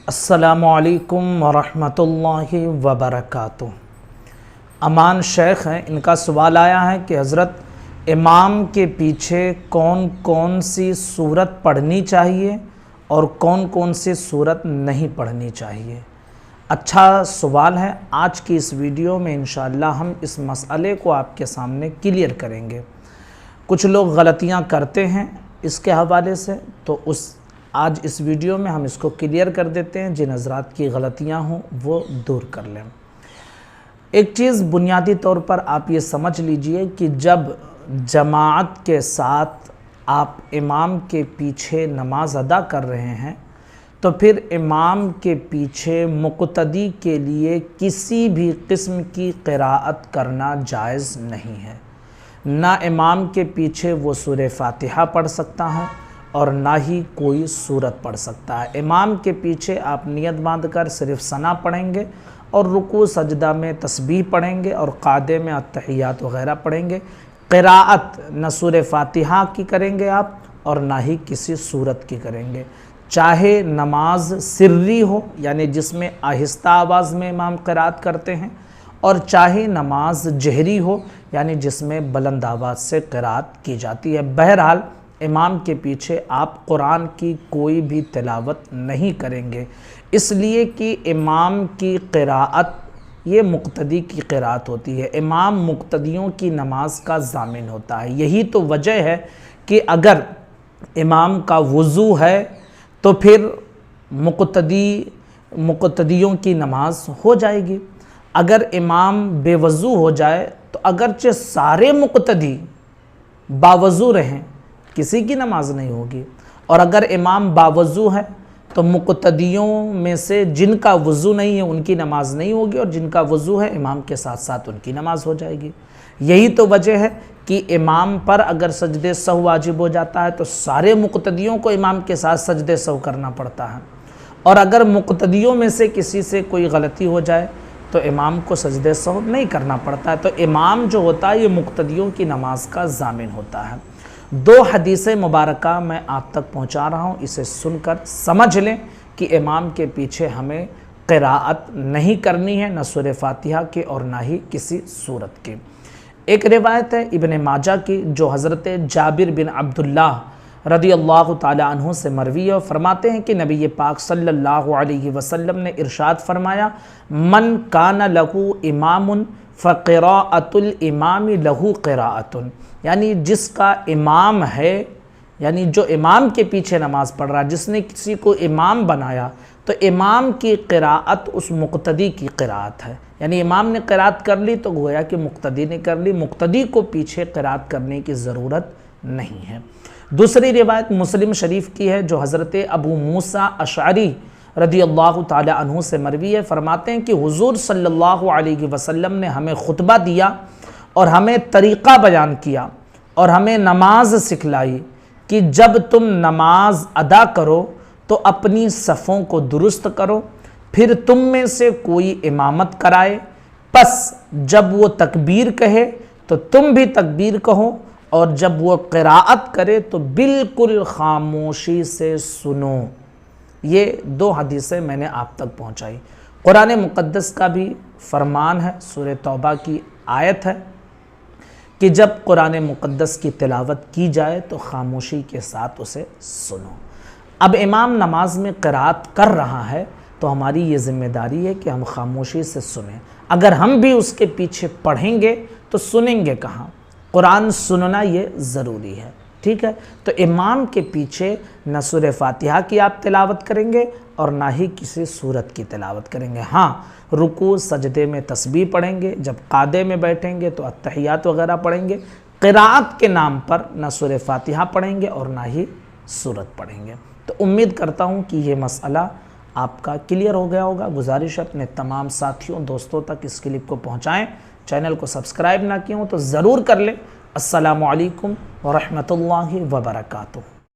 السلام علیکم ورحمۃ اللہ وبرکاتہ۔ امان شیخ ہیں، ان کا سوال آیا ہے کہ حضرت امام کے پیچھے کون کون سی سورت پڑھنی چاہیے اور کون کون سی سورت نہیں پڑھنی چاہیے۔ اچھا سوال ہے۔ آج کی اس ویڈیو میں انشاءاللہ ہم اس مسئلے کو آپ کے سامنے کلیئر کریں گے۔ کچھ لوگ غلطیاں کرتے ہیں اس کے حوالے سے، تو آج اس ویڈیو میں ہم اس کو کلیئر کر دیتے ہیں۔ جن حضرات کی غلطیاں ہوں وہ دور کر لیں۔ ایک چیز بنیادی طور پر آپ یہ سمجھ لیجئے کہ جب جماعت کے ساتھ آپ امام کے پیچھے نماز ادا کر رہے ہیں تو پھر امام کے پیچھے مقتدی کے لیے کسی بھی قسم کی قراءت کرنا جائز نہیں ہے۔ نہ امام کے پیچھے وہ سورہ فاتحہ پڑھ سکتا ہے اور نہ ہی کوئی سورت پڑھ سکتا ہے۔ امام کے پیچھے آپ نیت باندھ کر صرف ثنا پڑھیں گے اور رکوع سجدہ میں تسبیح پڑھیں گے اور قعدے میں التحیات وغیرہ پڑھیں گے۔ قراءت نہ سورہ فاتحہ کی کریں گے آپ اور نہ ہی کسی سورت کی کریں گے، چاہے نماز سری ہو یعنی جس میں آہستہ آواز میں امام قراءت کرتے ہیں، اور چاہے نماز جہری ہو یعنی جس میں بلند آواز سے قراءت کی جاتی ہے۔ بہرحال امام کے پیچھے آپ قرآن کی کوئی بھی تلاوت نہیں کریں گے، اس لیے کہ امام کی قراءت یہ مقتدی کی قراءت ہوتی ہے۔ امام مقتدیوں کی نماز کا ضامن ہوتا ہے۔ یہی تو وجہ ہے کہ اگر امام کا وضو ہے تو پھر مقتدیوں کی نماز ہو جائے گی۔ اگر امام بے وضو ہو جائے تو اگرچہ سارے مقتدی باوضو رہیں کسی کی نماز نہیں ہوگی، اور اگر امام باوضو ہے تو مقتدیوں میں سے جن کا وضو نہیں ہے ان کی نماز نہیں ہوگی، اور جن کا وضو ہے امام کے ساتھ ساتھ ان کی نماز ہو جائے گی۔ یہی تو وجہ ہے کہ امام پر اگر سجدے سہو واجب ہو جاتا ہے تو سارے مقتدیوں کو امام کے ساتھ سجدے سہو کرنا پڑتا ہے، اور اگر مقتدیوں میں سے کسی سے کوئی غلطی ہو جائے تو امام کو سجدے سہو نہیں کرنا پڑتا ہے۔ تو امام جو ہوتا ہے یہ مقتدیوں کی نماز کا ضامن ہوتا ہے۔ دو حدیث مبارکہ میں آپ تک پہنچا رہا ہوں، اسے سن کر سمجھ لیں کہ امام کے پیچھے ہمیں قراءت نہیں کرنی ہے، نہ سورہ فاتحہ کی اور نہ ہی کسی سورت کی۔ ایک روایت ہے ابن ماجہ کی جو حضرت جابر بن عبداللہ رضی اللہ تعالی عنہ سے مروی ہے، فرماتے ہیں کہ نبی پاک صلی اللہ علیہ وسلم نے ارشاد فرمایا، من کان لہو امام فقراءۃ الامام لہو قراءۃ، یعنی جس کا امام ہے، یعنی جو امام کے پیچھے نماز پڑھ رہا ہے، جس نے کسی کو امام بنایا تو امام کی قراءت اس مقتدی کی قراءت ہے۔ یعنی امام نے قراءت کر لی تو گویا کہ مقتدی نے کر لی، مقتدی کو پیچھے قراءت کرنے کی ضرورت نہیں ہے۔ دوسری روایت مسلم شریف کی ہے جو حضرت ابو موسیٰ اشعری رضی اللہ تعالی عنہ سے مروی ہے، فرماتے ہیں کہ حضور صلی اللہ علیہ وسلم نے ہمیں خطبہ دیا اور ہمیں طریقہ بیان کیا اور ہمیں نماز سکھلائی کہ جب تم نماز ادا کرو تو اپنی صفوں کو درست کرو، پھر تم میں سے کوئی امامت کرائے، پس جب وہ تکبیر کہے تو تم بھی تکبیر کہو، اور جب وہ قراءت کرے تو بالکل خاموشی سے سنو۔ یہ دو حدیثیں میں نے آپ تک پہنچائی۔ قرآن مقدس کا بھی فرمان ہے، سورہ توبہ کی آیت ہے کہ جب قرآن مقدس کی تلاوت کی جائے تو خاموشی کے ساتھ اسے سنو۔ اب امام نماز میں قراءت کر رہا ہے تو ہماری یہ ذمہ داری ہے کہ ہم خاموشی سے سنیں۔ اگر ہم بھی اس کے پیچھے پڑھیں گے تو سنیں گے کہاں؟ قرآن سننا یہ ضروری ہے، ٹھیک ہے؟ تو امام کے پیچھے نہ سورہ فاتحہ کی آپ تلاوت کریں گے اور نہ ہی کسی سورت کی تلاوت کریں گے۔ ہاں، رکوع سجدے میں تسبیح پڑھیں گے، جب قعدے میں بیٹھیں گے تو التحیات وغیرہ پڑھیں گے۔ قراءت کے نام پر نہ سورہ فاتحہ پڑھیں گے اور نہ ہی سورت پڑھیں گے۔ تو امید کرتا ہوں کہ یہ مسئلہ آپ کا کلیئر ہو گیا ہوگا۔ گزارش اپنے تمام ساتھیوں دوستوں تک اس کلپ کو پہنچائیں۔ چینل کو سبسکرائب نہ کیا ہوں تو ضرور کر لیں۔ السلام علیکم ورحمۃ اللہ وبرکاتہ۔